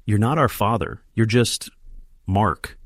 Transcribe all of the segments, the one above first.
you're not our father. You're just Mark.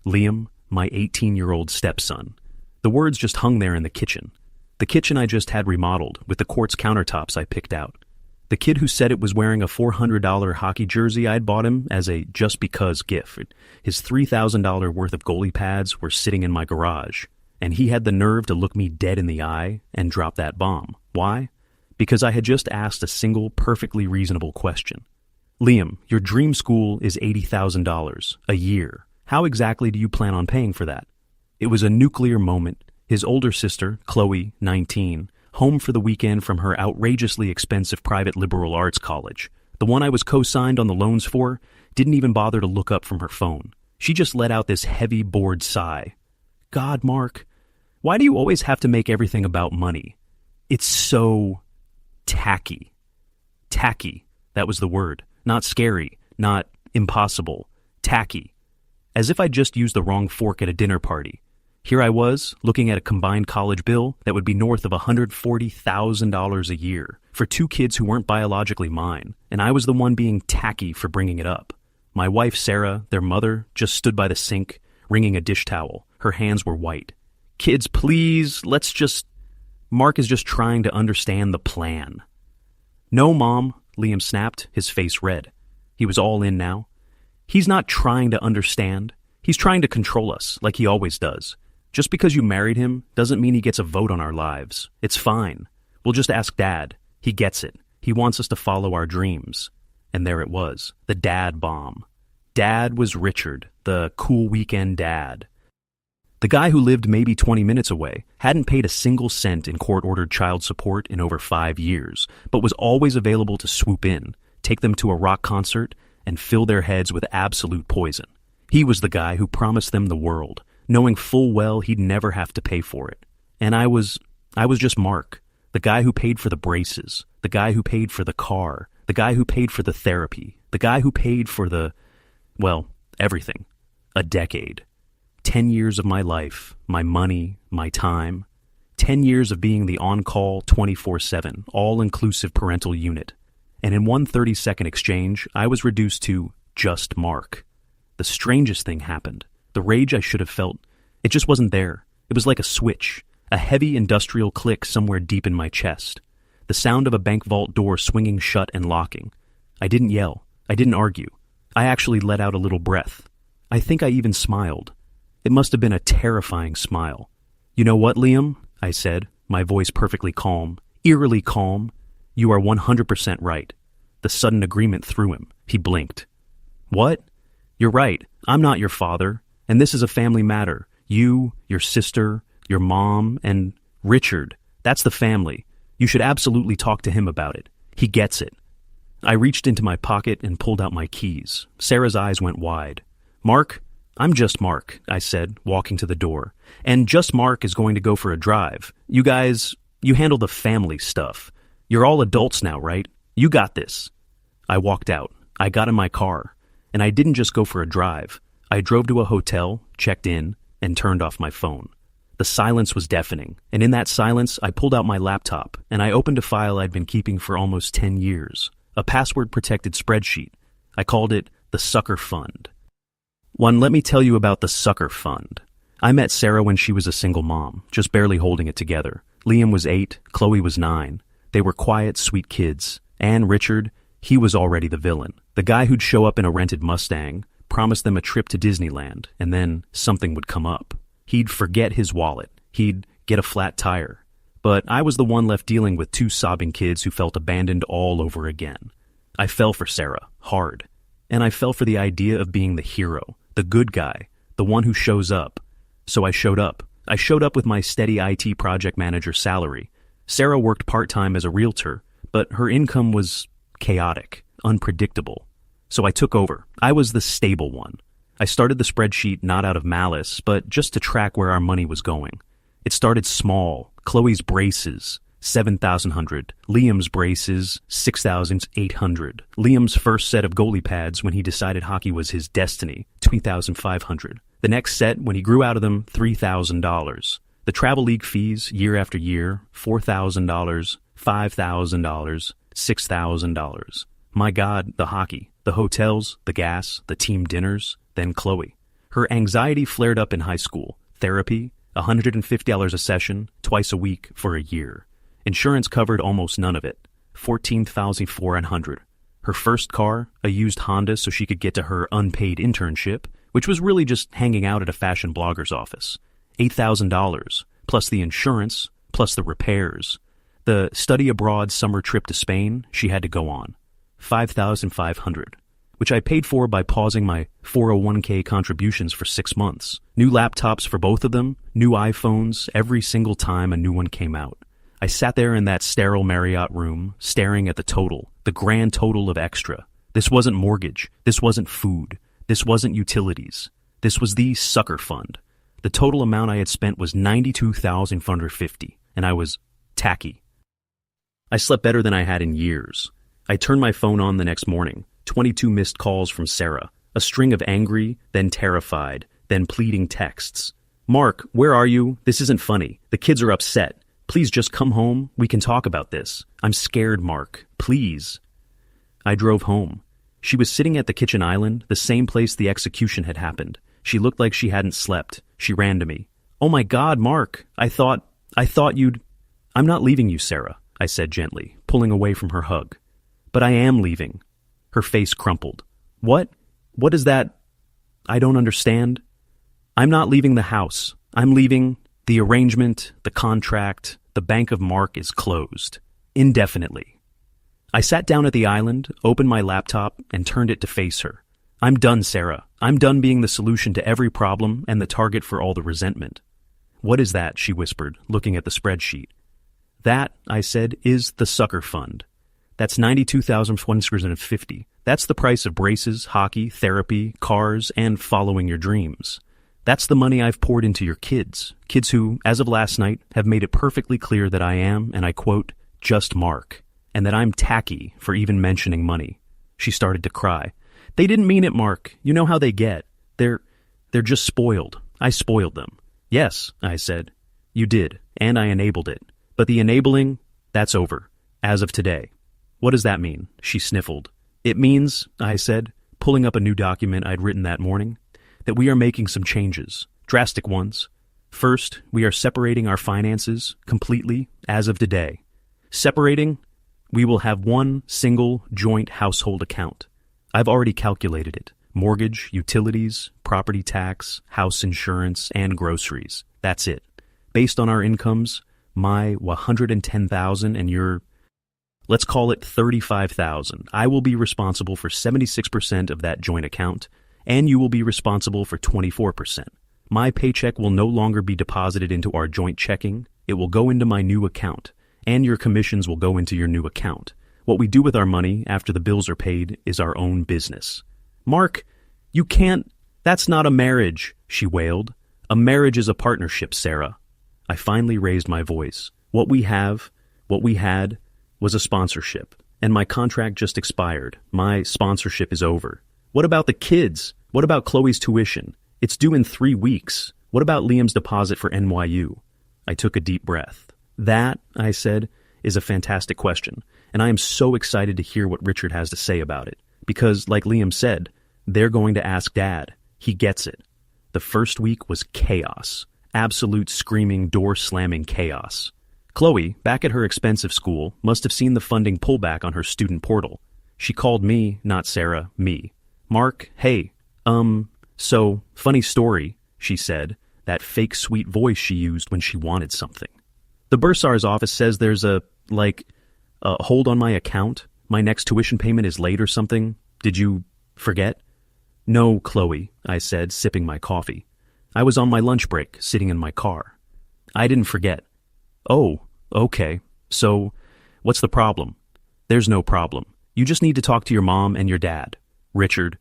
Liam, my 18-year-old stepson. The words just hung there in the kitchen. The kitchen I just had remodeled, with the quartz countertops I picked out. The kid who said it was wearing a $400 hockey jersey I'd bought him as a just because gift. His $3,000 worth of goalie pads were sitting in my garage, and he had the nerve to look me dead in the eye and drop that bomb. Why? Because I had just asked a single, perfectly reasonable question. Liam, your dream school is $80,000 a year. How exactly do you plan on paying for that? It was a nuclear moment. His older sister, Qley, 19, home for the weekend from her outrageously expensive private liberal arts college, the one I was co-signed on the loans for, didn't even bother to look up from her phone. She just let out this heavy, bored sigh. God, Mark, why do you always have to make everything about money? It's so tacky. Tacky, that was the word. Not scary, not impossible. Tacky. As if I'd just used the wrong fork at a dinner party. Here I was, looking at a combined college bill that would be north of $140,000 a year for two kids who weren't biologically mine, and I was the one being tacky for bringing it up. My wife, Sarah, their mother, just stood by the sink, wringing a dish towel. Her hands were white. Kids, please, Mark is just trying to understand the plan. No, Mom, Liam snapped, his face red. He was all in now. He's not trying to understand. He's trying to control us, like he always does. Just because you married him doesn't mean he gets a vote on our lives. It's fine. We'll just ask Dad. He gets it. He wants us to follow our dreams. And there it was, the dad bomb. Dad was Richard, the cool weekend dad. The guy who lived maybe 20 minutes away, hadn't paid a single cent in court-ordered child support in over 5 years, but was always available to swoop in, take them to a rock concert, and fill their heads with absolute poison. He was the guy who promised them the world, knowing full well he'd never have to pay for it. And I was just Mark, the guy who paid for the braces, the guy who paid for the car, the guy who paid for the therapy, the guy who paid for everything. A decade. 10 years of my life, my money, my time. 10 years of being the on-call 24/7, all-inclusive parental unit. And in one 30-second exchange, I was reduced to just Mark. The strangest thing happened. The rage I should have felt, it just wasn't there. It was like a switch, a heavy industrial click somewhere deep in my chest. The sound of a bank vault door swinging shut and locking. I didn't yell. I didn't argue. I actually let out a little breath. I think I even smiled. It must have been a terrifying smile. You know what, Liam? I said, my voice perfectly calm, eerily calm. You are 100% right. The sudden agreement threw him. He blinked. What? You're right. I'm not your father. And this is a family matter. You, your sister, your mom, and Richard. That's the family. You should absolutely talk to him about it. He gets it. I reached into my pocket and pulled out my keys. Sarah's eyes went wide. Mark, I'm just Mark, I said, walking to the door. And just Mark is going to go for a drive. You guys, you handle the family stuff. You're all adults now, right? You got this. I walked out. I got in my car. And I didn't just go for a drive. I drove to a hotel, checked in, and turned off my phone. The silence was deafening, and in that silence, I pulled out my laptop, and I opened a file I'd been keeping for almost 10 years, a password-protected spreadsheet. I called it the Sucker Fund. Let me tell you about the Sucker Fund. I met Sarah when she was a single mom, just barely holding it together. Liam was 8, Qley was 9. They were quiet, sweet kids. And Richard, he was already the villain. The guy who'd show up in a rented Mustang, promised them a trip to Disneyland, and then something would come up. He'd forget his wallet. He'd get a flat tire. But I was the one left dealing with 2 sobbing kids who felt abandoned all over again. I fell for Sarah, hard. And I fell for the idea of being the hero, the good guy, the one who shows up. So I showed up. I showed up with my steady IT project manager salary. Sarah worked part-time as a realtor, but her income was chaotic, unpredictable. So I took over. I was the stable one. I started the spreadsheet not out of malice, but just to track where our money was going. It started small. Qley's braces, $7,100. Liam's braces, $6,800. Liam's first set of goalie pads when he decided hockey was his destiny, $2,500. The next set, when he grew out of them, $3,000. The travel league fees, year after year, $4,000, $5,000, $6,000. My God, the hockey, the hotels, the gas, the team dinners, then Qley. Her anxiety flared up in high school. Therapy, $150 a session, twice a week for a year. Insurance covered almost none of it. $14,400. Her first car, a used Honda so she could get to her unpaid internship, which was really just hanging out at a fashion blogger's office. $8,000, plus the insurance, plus the repairs. The study abroad summer trip to Spain she had to go on. $5,500, which I paid for by pausing my 401k contributions for 6 months. New laptops for both of them, new iPhones every single time a new one came out. I sat there in that sterile Marriott room, staring at the total, the grand total of extra. This wasn't mortgage. This wasn't food. This wasn't utilities. This was the sucker fund. The total amount I had spent was $92,450, and I was tacky. I slept better than I had in years. I turned my phone on the next morning. 22 missed calls from Sarah. A string of angry, then terrified, then pleading texts. Mark, where are you? This isn't funny. The kids are upset. Please just come home. We can talk about this. I'm scared, Mark. Please. I drove home. She was sitting at the kitchen island, the same place the execution had happened. She looked like she hadn't slept. She ran to me. Oh my God, Mark. I thought you'd... I'm not leaving you, Sarah, I said gently, pulling away from her hug. But I am leaving. Her face crumpled. What? What is that? I don't understand. I'm not leaving the house. I'm leaving. The arrangement, the contract, the bank of Mark is closed. Indefinitely. I sat down at the island, opened my laptop, and turned it to face her. I'm done, Sarah. I'm done being the solution to every problem and the target for all the resentment. What is that? She whispered, looking at the spreadsheet. That, I said, is the sucker fund. That's $92,150. That's the price of braces, hockey, therapy, cars, and following your dreams. That's the money I've poured into your kids who, as of last night, have made it perfectly clear that I am, and I quote, just Mark, and that I'm tacky for even mentioning money. She started to cry. They didn't mean it, Mark. You know how they get. They're just spoiled. I spoiled them. Yes, I said. You did, and I enabled it. But the enabling, that's over, as of today. What does that mean? She sniffled. It means, I said, pulling up a new document I'd written that morning, that we are making some changes, drastic ones. First, we are separating our finances completely as of today. Separating, we will have one single joint household account. I've already calculated it. Mortgage, utilities, property tax, house insurance, and groceries. That's it. Based on our incomes, my $110,000 and your, let's call it $35,000. I will be responsible for 76% of that joint account, and you will be responsible for 24%. My paycheck will no longer be deposited into our joint checking. It will go into my new account, and your commissions will go into your new account. What we do with our money after the bills are paid is our own business. Mark, you can't... That's not a marriage, she wailed. A marriage is a partnership, Sarah. I finally raised my voice. What we had, was a sponsorship, and my contract just expired. My sponsorship is over. What about the kids? What about Qley's tuition? It's due in 3 weeks. What about Liam's deposit for NYU? I took a deep breath. That, I said, is a fantastic question, and I am so excited to hear what Richard has to say about it. Because, like Liam said, they're going to ask Dad. He gets it. The first week was chaos. Absolute screaming, door-slamming chaos. Qley, back at her expensive school, must have seen the funding pullback on her student portal. She called me, not Sarah, me. Mark, hey, so, funny story, she said, that fake sweet voice she used when she wanted something. The bursar's office says there's a hold on my account. My next tuition payment is late or something. Did you forget? No, Qley, I said, sipping my coffee. I was on my lunch break, sitting in my car. I didn't forget. Oh, okay. So, what's the problem? There's no problem. You just need to talk to your mom and your dad. Richard.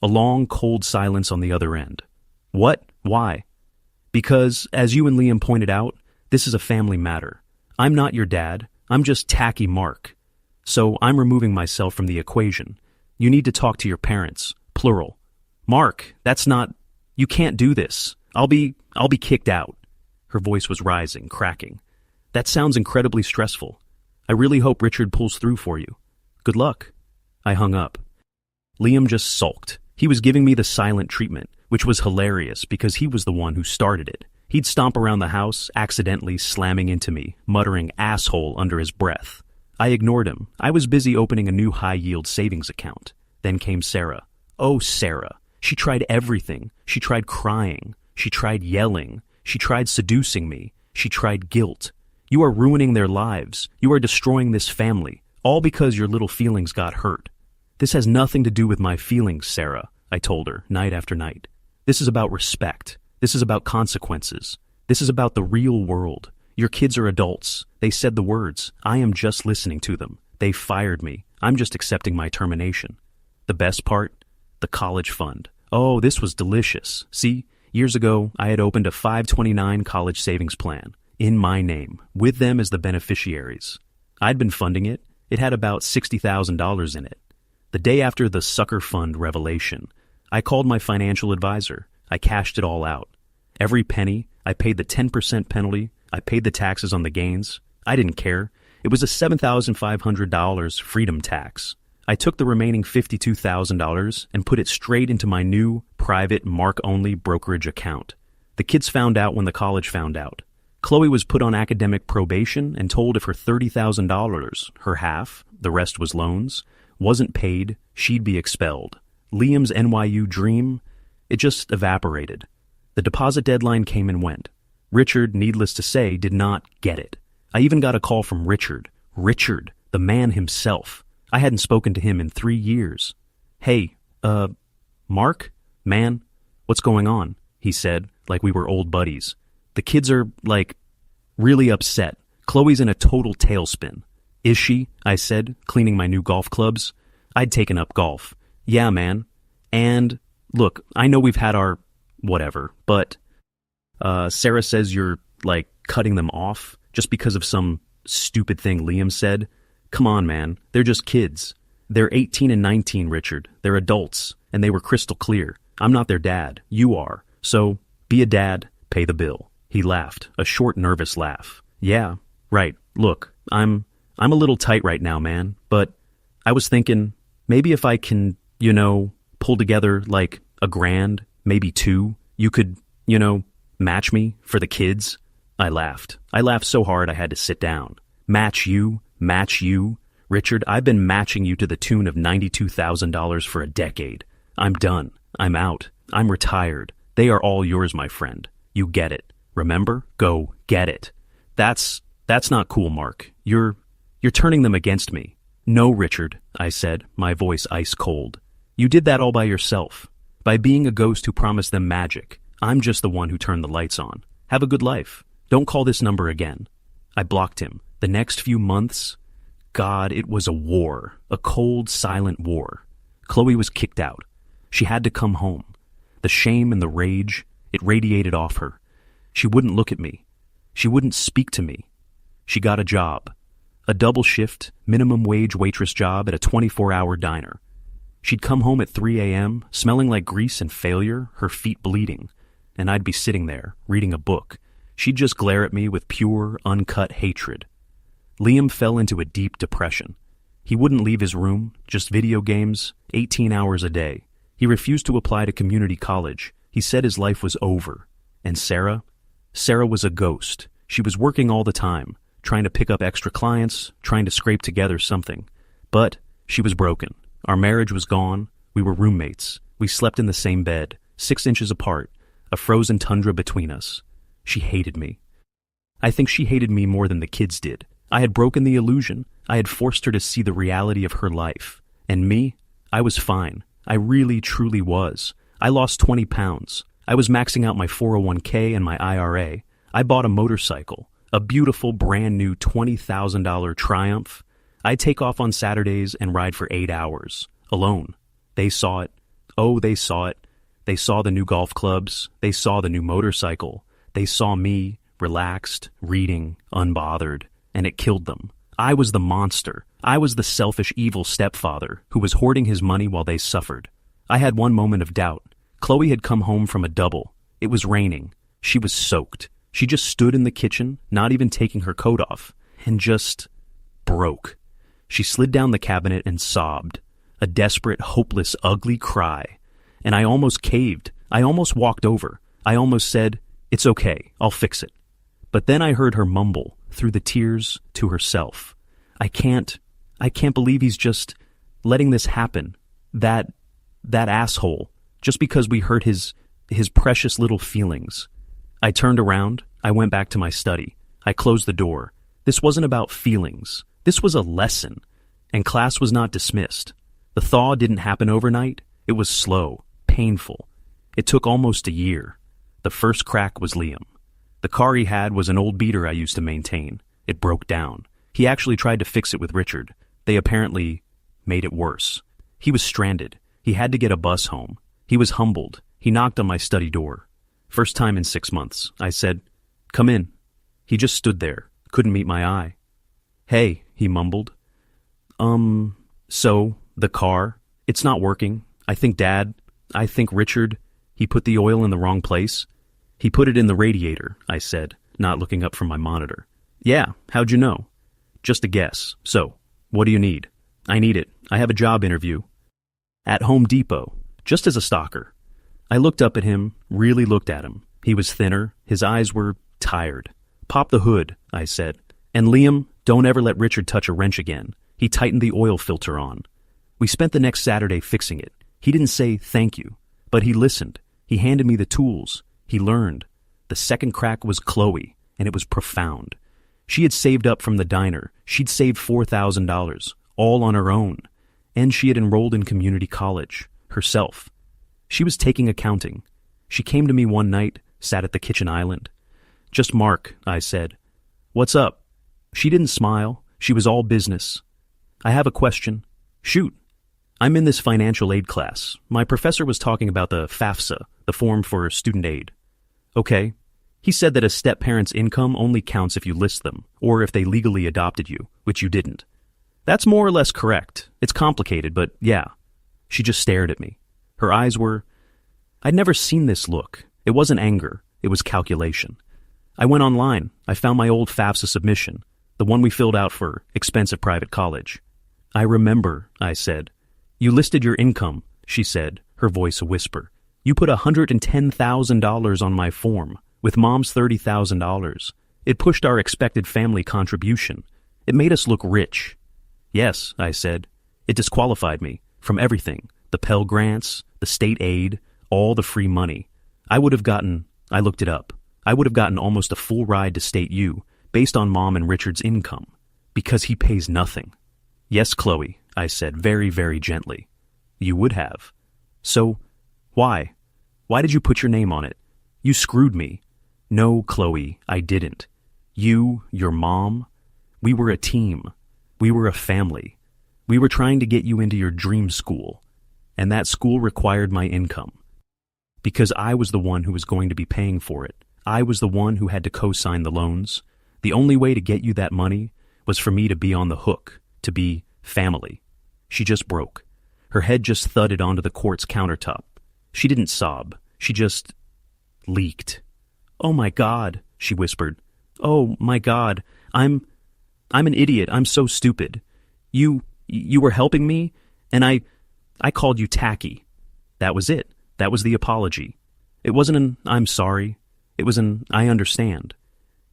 A long, cold silence on the other end. What? Why? Because, as you and Liam pointed out, this is a family matter. I'm not your dad. I'm just tacky Mark. So I'm removing myself from the equation. You need to talk to your parents. Plural. Mark, that's not... You can't do this. I'll be kicked out. Her voice was rising, cracking. That sounds incredibly stressful. I really hope Richard pulls through for you. Good luck. I hung up. Liam just sulked. He was giving me the silent treatment, which was hilarious because he was the one who started it. He'd stomp around the house, accidentally slamming into me, muttering asshole under his breath. I ignored him. I was busy opening a new high-yield savings account. Then came Sarah. Oh, Sarah. She tried everything. She tried crying. She tried yelling. She tried seducing me. She tried guilt. You are ruining their lives. You are destroying this family, all because your little feelings got hurt. This has nothing to do with my feelings, Sarah, I told her, night after night. This is about respect. This is about consequences. This is about the real world. Your kids are adults. They said the words. I am just listening to them. They fired me. I'm just accepting my termination. The best part? The college fund. Oh, this was delicious. See, years ago, I had opened a 529 college savings plan in my name, with them as the beneficiaries. I'd been funding it. It had about $60,000 in it. The day after the sucker fund revelation, I called my financial advisor. I cashed it all out. Every penny. I paid the 10% penalty. I paid the taxes on the gains. I didn't care. It was a $7,500 freedom tax. I took the remaining $52,000 and put it straight into my new, private, mark-only brokerage account. The kids found out when the college found out. Qley was put on academic probation and told if her $30,000, her half, the rest was loans, wasn't paid, she'd be expelled. Liam's NYU dream, it just evaporated. The deposit deadline came and went. Richard, needless to say, did not get it. I even got a call from Richard. Richard, the man himself. I hadn't spoken to him in 3 years. Hey, Mark? Man, what's going on? He said, like we were old buddies. The kids are, really upset. Qley's in a total tailspin. Is she? I said, cleaning my new golf clubs. I'd taken up golf. Yeah, man. And, look, I know we've had our whatever, but Sarah says you're, cutting them off just because of some stupid thing Liam said. Come on, man. They're just kids. They're 18 and 19, Richard. They're adults, and they were crystal clear. I'm not their dad. You are. So, be a dad, pay the bill. He laughed, a short, nervous laugh. Yeah, right. Look, I'm a little tight right now, man, but I was thinking, maybe if I can, pull together, $1,000, maybe $2,000, you could, match me for the kids? I laughed. I laughed so hard I had to sit down. Match you? Richard, I've been matching you to the tune of $92,000 for a decade. I'm done. I'm out. I'm retired. They are all yours, my friend. You get it. Remember? Go get it. That's not cool, Mark. You're turning them against me. No, Richard, I said, my voice ice cold. You did that all by yourself. By being a ghost who promised them magic. I'm just the one who turned the lights on. Have a good life. Don't call this number again. I blocked him. The next few months, God, it was a war. A cold, silent war. Qley was kicked out. She had to come home. The shame and the rage, it radiated off her. She wouldn't look at me. She wouldn't speak to me. She got a job. A double shift, minimum wage waitress job at a 24-hour diner. She'd come home at 3 a.m., smelling like grease and failure, her feet bleeding. And I'd be sitting there, reading a book. She'd just glare at me with pure, uncut hatred. Liam fell into a deep depression. He wouldn't leave his room, just video games, 18 hours a day. He refused to apply to community college. He said his life was over. And Sarah? Sarah was a ghost. She was working all the time, trying to pick up extra clients, trying to scrape together something. But she was broken. Our marriage was gone. We were roommates. We slept in the same bed, 6 inches apart, a frozen tundra between us. She hated me. I think she hated me more than the kids did. I had broken the illusion. I had forced her to see the reality of her life. And me? I was fine. I really, truly was. I lost 20 pounds. I was maxing out my 401k and my IRA. I bought a motorcycle, a beautiful, brand new $20,000 Triumph. I'd take off on Saturdays and ride for 8 hours, alone. They saw it. Oh, they saw it. They saw the new golf clubs. They saw the new motorcycle. They saw me, relaxed, reading, unbothered. And it killed them. I was the monster. I was the selfish, evil stepfather who was hoarding his money while they suffered. I had one moment of doubt. Qley had come home from a double. It was raining. She was soaked. She just stood in the kitchen, not even taking her coat off, and just broke. She slid down the cabinet and sobbed. a desperate, hopeless, ugly cry. And I almost caved. I almost walked over. I almost said, "It's okay, I'll fix it." But then I heard her mumble through the tears to herself, I can't believe he's just letting this happen. That asshole, just because we hurt his precious little feelings." I turned around. I went back to my study. I closed the door. This wasn't about feelings. This was a lesson. And class was not dismissed. The thaw didn't happen overnight. It was slow, painful. It took almost a year. The first crack was Liam. The car he had was an old beater I used to maintain. It broke down. He actually tried to fix it with Richard. They apparently made it worse. He was stranded. He had to get a bus home. He was humbled. He knocked on my study door. First time in 6 months. I said, "Come in." He just stood there, couldn't meet my eye. "Hey," he mumbled. So, the car, it's not working. I think Richard, he put the oil in the wrong place." "He put it in the radiator," I said, not looking up from my monitor. "Yeah, how'd you know?" "Just a guess. So, what do you need?" "I need it. I have a job interview." "At Home Depot, just as a stalker." I looked up at him, really looked at him. He was thinner. His eyes were tired. "Pop the hood," I said. "And Liam, don't ever let Richard touch a wrench again." He tightened the oil filter on. We spent the next Saturday fixing it. He didn't say thank you, but he listened. He handed me the tools. He learned. The second crack was Qley, and it was profound. She had saved up from the diner. She'd saved $4,000, all on her own. And she had enrolled in community college, herself. She was taking accounting. She came to me one night, sat at the kitchen island. "Just Mark," I said. "What's up?" She didn't smile. She was all business. "I have a question." "Shoot." "I'm in this financial aid class. My professor was talking about the FAFSA, the form for student aid." "Okay." He said that a step-parent's income only counts if you list them, or if they legally adopted you, which you didn't. "That's more or less correct. It's complicated, but yeah." She just stared at me. Her eyes were... I'd never seen this look. It wasn't anger. It was calculation. I went online. I found my old FAFSA submission, the one we filled out for expensive private college. "I remember," I said. "You listed your income," she said, her voice a whisper. "You put $110,000 on my form, with Mom's $30,000. It pushed our expected family contribution. It made us look rich." "Yes," I said. "It disqualified me from everything, the Pell Grants, the state aid, all the free money. I looked it up. I would have gotten almost a full ride to State U based on Mom and Richard's income, because he pays nothing." "Yes, Qley," I said very, very gently. "You would have. So, why? Why did you put your name on it? You screwed me." "No, Qley, I didn't. You, your mom, we were a team. We were a family. We were trying to get you into your dream school, and that school required my income. Because I was the one who was going to be paying for it. I was the one who had to co-sign the loans. The only way to get you that money was for me to be on the hook, to be family." She just broke. Her head just thudded onto the quartz countertop. She didn't sob. She just leaked. "Oh my God," she whispered. "Oh my God, I'm an idiot. I'm so stupid. You were helping me, and I called you tacky." That was it. That was the apology. It wasn't an "I'm sorry." It was an "I understand."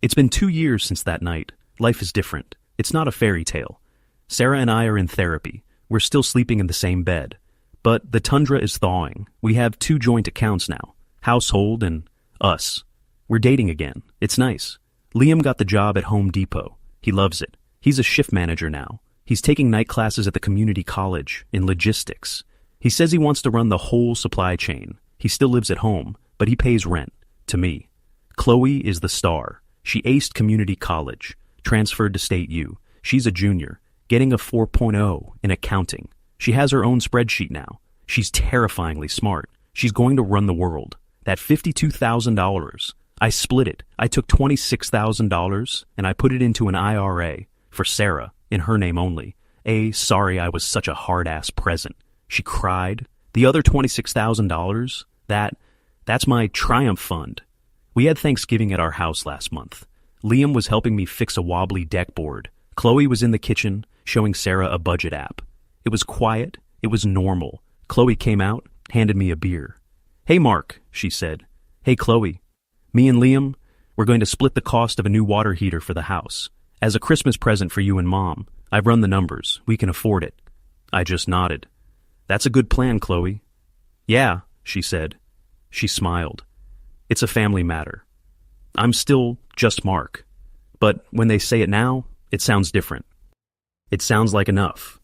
It's been 2 years since that night. Life is different. It's not a fairy tale. Sarah and I are in therapy. We're still sleeping in the same bed. But the tundra is thawing. We have 2 joint accounts now. Household and us. We're dating again. It's nice. Liam got the job at Home Depot. He loves it. He's a shift manager now. He's taking night classes at the community college in logistics. He says he wants to run the whole supply chain. He still lives at home, but he pays rent. To me. Qley is the star. She aced community college, transferred to State U. She's a junior, getting a 4.0 in accounting. She has her own spreadsheet now. She's terrifyingly smart. She's going to run the world. That $52,000, I split it. I took $26,000 and I put it into an IRA for Sarah, in her name only. Sorry I was such a hard-ass present. She cried. The other $26,000, that's my triumph fund. We had Thanksgiving at our house last month. Liam was helping me fix a wobbly deck board. Qley was in the kitchen, showing Sarah a budget app. It was quiet. It was normal. Qley came out, handed me a beer. "Hey, Mark," she said. "Hey, Qley. Me and Liam, we're going to split the cost of a new water heater for the house. As a Christmas present for you and Mom. I've run the numbers. We can afford it." I just nodded. "That's a good plan, Qley." "Yeah," she said. She smiled. "It's a family matter. I'm still just Mark. But when they say it now, it sounds different. It sounds like enough.